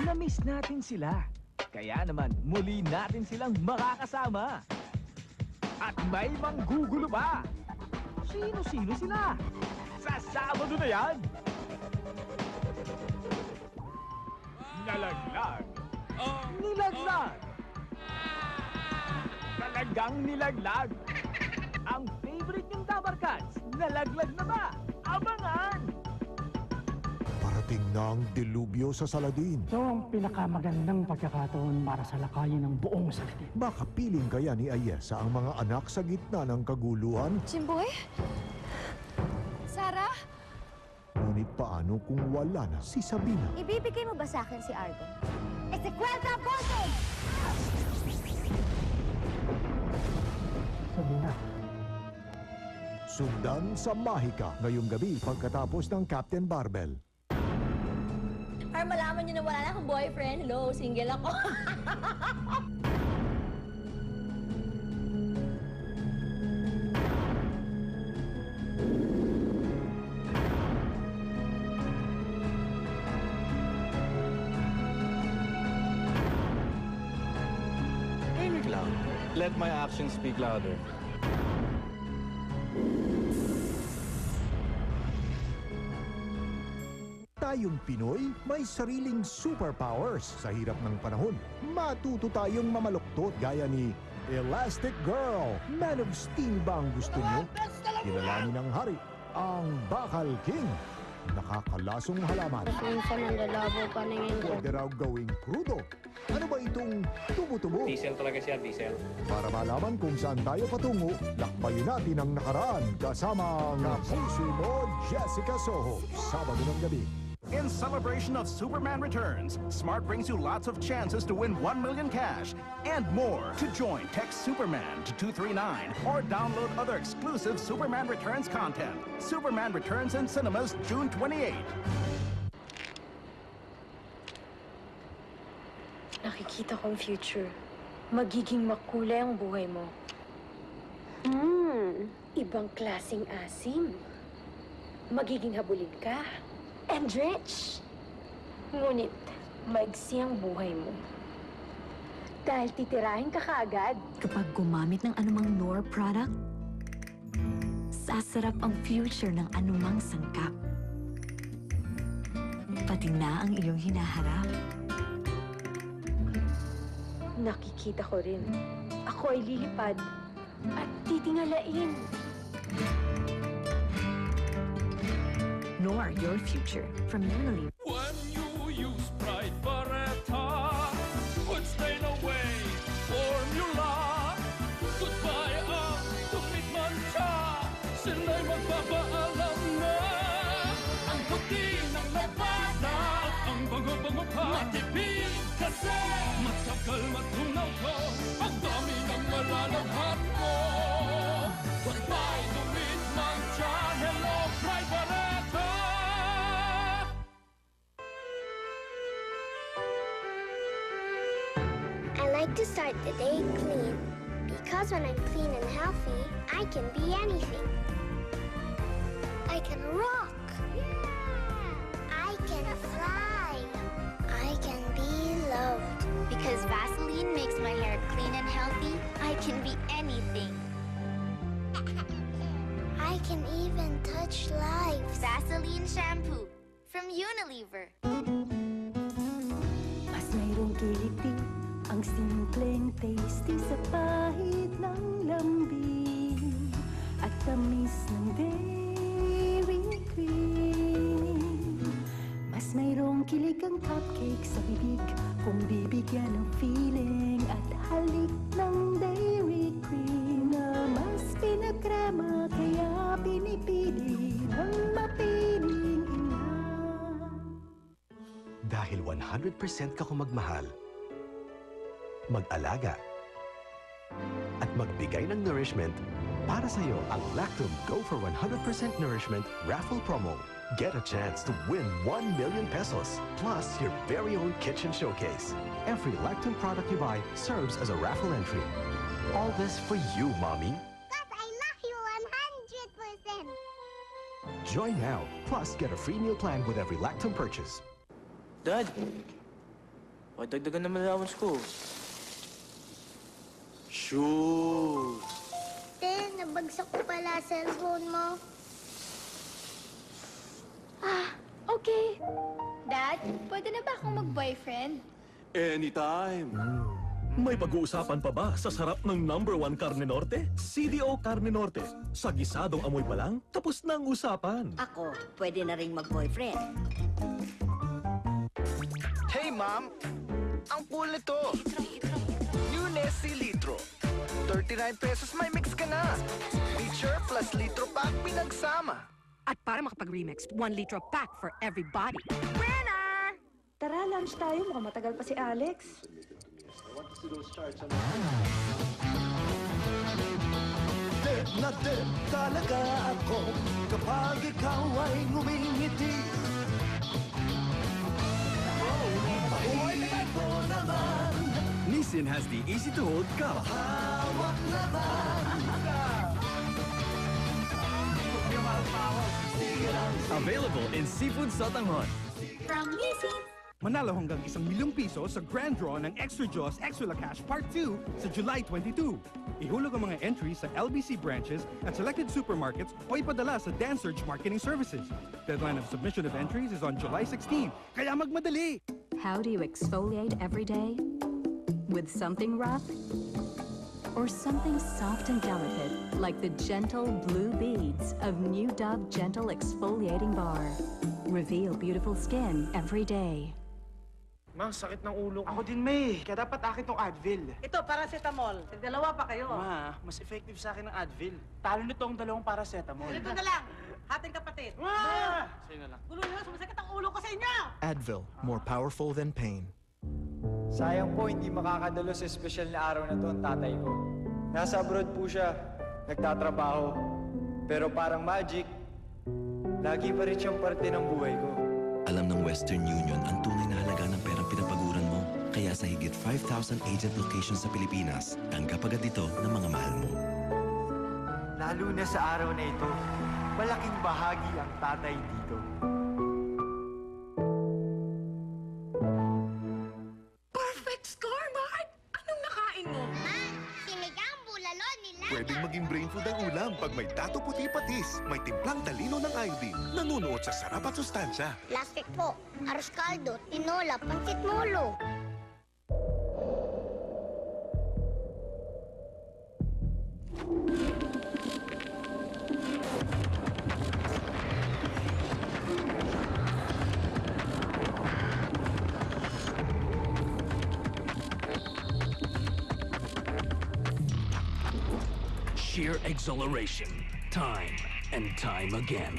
Na-miss natin sila. Kaya naman, muli natin silang makakasama. At may manggugulo pa. Sino-sino sila? Sa Sabado na yan! Nalaglag. Nilaglag. Talagang nilaglag. Ang favorite niyong Dabarkads, nalaglag na ba? Abangan! Parating na ang delubyo sa Saladin. Ito ang pinakamagandang pagkakataon para sa lakayin ng buong Saladin. Baka piling kaya ni Ayesa ang mga anak sa gitna ng kaguluhan? Jimboy? Sarah? Ngunit paano kung wala na si Sabina? Ibibigay mo ba sa akin si Argon? Esekwenta Bolton! Sabina, Sundan sa Mahika ngayong gabi pagkatapos ng Captain Barbell. Para malaman nyo na wala na akong boyfriend. Hello, single ako. Tahimik lang. Let my actions speak louder. Tayong Pinoy may sariling superpowers sa hirap ng panahon. Matuto tayong mamaluktot gaya ni Elastic Girl. Man of Steel ba ang gusto nyo? Kilalanin ng hari, ang Bakal King. Nakakalasong halaman. Minsan nanlalabo pa na ngayon. Pwede raw gawing krudo. Ano ba itong tubo-tubo? Diesel talaga siya, diesel. Para malaman kung saan tayo patungo, lakbayin natin ang nakaraan kasama ang kapuso mo, Jessica Soho. Sabado ng gabi. In celebration of Superman Returns, Smart brings you lots of chances to win 1 million cash and more. To join, text Superman to 239 or download other exclusive Superman Returns content. Superman Returns in cinemas June 28. Nakikita kong future. Magiging makulay ang buhay mo. Ibang klaseng asim. Magiging habulin ka. And rich. Ngunit, maigsi ang buhay mo. Dahil titirahin ka kaagad. Kapag gumamit ng anumang Knorr product, sasarap ang future ng anumang sangkap. Pati na ang iyong hinaharap. Nakikita ko rin. Ako ay lilipad at titingalain. Knorr, your future. From Unilever. When you use Pride Barretta, put stain away formula. Goodbye ang tumigman siya. Sila'y magpapaalam na. Ang puti ng labada at ang bango-bango pa. Matipid kasi matagal matunaw ko. Ang dami ng malalaghat mo. Goodbye tumigman siya. Hello Pride Barretta. I like to start the day clean. Because when I'm clean and healthy, I can be anything. I can rock. I can fly. I can be loved. Because Vaseline makes my hair clean and healthy, I can be anything. I can even touch lives. Vaseline shampoo from Unilever. Mas mayroong kiliti, ang simpleng tasty sa pahit ng lambing at tamis ng dairy cream. Mas mayroong kilig ang cupcake sa bibig kung bibigyan ng feeling at halik ng dairy cream na mas pinakrema kaya pinipili ng mapiling ina. Dahil 100% ka kung magmahal, mag-alaga, at magbigay ng nourishment, para sa'yo ang Lactum Go for 100% Nourishment Raffle Promo. Get a chance to win 1 million pesos, plus your very own kitchen showcase. Every Lactum product you buy serves as a raffle entry. All this for you, Mommy. Because I love you 100%. Join now, plus get a free meal plan with every Lactum purchase. Dad, Dagdagan naman allowance ko. Shoot! Te, nabagsak ko pala cellphone mo. Okay. Dad, pwede na ba akong mag-boyfriend? Anytime! May pag-uusapan pa ba sa sarap ng #1 Carne Norte? CDO Carne Norte. Sa gisadong amoy pa lang, tapos na ang usapan. Ako, pwede na rin mag-boyfriend. Hey, ma'am! Ang cool nito! New Nestle Litro. 39 pesos may mix ka na. Feature plus litro pack pinagsama. At para makapag-remix, 1 litro pack for everybody. Tara, lunch tayo. Mukhang matagal pa si Alex. Dead na dead talaga ako kapag ikaw ay ngumingiti. Mahilig mo naman, Nissin has the easy-to-hold cup. hawak naman. Available in Seafood Sotanghon. From Nissin. Manalo hanggang 1 milyong piso sa Grand Draw ng Extra Jaws Extra Cash Part 2 sa July 22. Ihulog ang mga entries sa LBC branches at selected supermarkets o ipadala sa Dan Surge Marketing Services. Deadline of submission of entries is on July 16, kaya magmadali! How do you exfoliate every day? With something rough? Or something soft and delicate, like the gentle blue beads of New Dove Gentle Exfoliating Bar. Reveal beautiful skin every day. Ma, sakit ng ulo ko. Ako din, May. Kaya dapat akin tong Advil. Ito, paracetamol. Dalawa pa kayo. Ma, mas effective sa akin ng Advil. Talo nito ang 2 paracetamol. Ito na lang. Hating kapatid. Ma! Sa'yo na lang. Gulo nyo, sumasakit ang ulo ko sa inyo! Advil, more powerful than pain. Sayang po hindi makakadalo sa espesyal na araw na to ang tatay ko. Nasa abroad po siya, nagtatrabaho. Pero parang magic, lagi pa rin siyang parte ng buhay ko. Alam ng Western Union ang tunay na halaga ng perang pinapaguran mo. Kaya sa higit 5,000 agent locations sa Pilipinas, tanggap agad ito ng mga mahal mo. Lalo na sa araw na ito, malaking bahagi ang tatay dito. Perfect score, Mark! Anong nakain mo? Sinigang bulalo nila. Pwedeng maging brain food ang ulam pag may dato puti patis, may timplang talino ng iodine, nanunuot sa sarap at sustansya. Plastic po, aros kaldo, tinola, pancit molo. Sheer exhilaration, time and time again.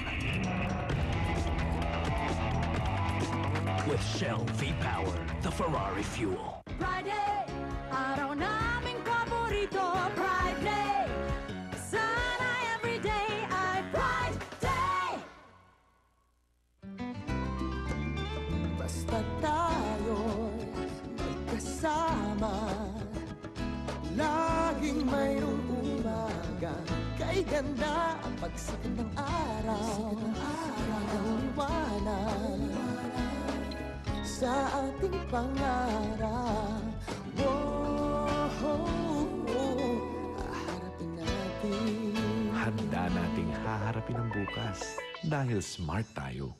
With Shell V-Power, the Ferrari fuel. Friday, araw naming paborito, Friday. Sana everyday ay Friday. Basta tayo'y magkasama, laging mayroong umaga. Kay ganda ang pagsikat ng araw, ang liwanag sa ating pangarap. Haharapin natin. Handa nating haharapin ang bukas dahil smart tayo.